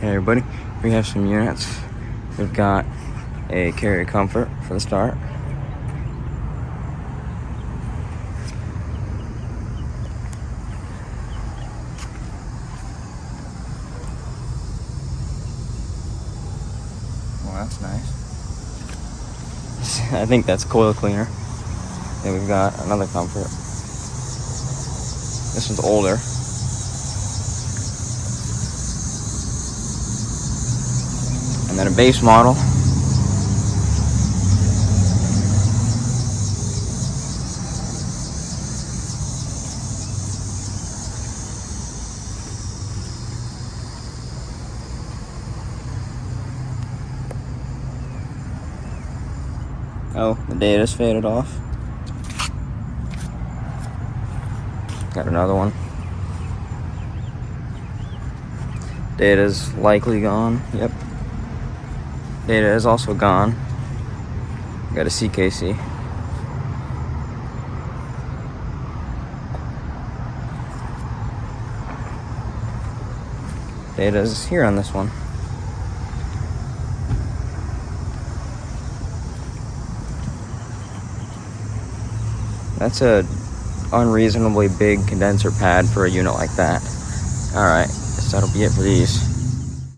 Hey everybody, we have some units. We've got a carrier comfort for the start. Well, that's nice. I think that's coil cleaner. Then we've got another comfort. This one's older. And then a base model. Oh, the data's faded off. Got another one. Data's likely gone. Yep. Data is also gone. Got a CKC. Data's here on this one. That's a unreasonably big condenser pad for a unit like that. Alright, so that'll be it for these.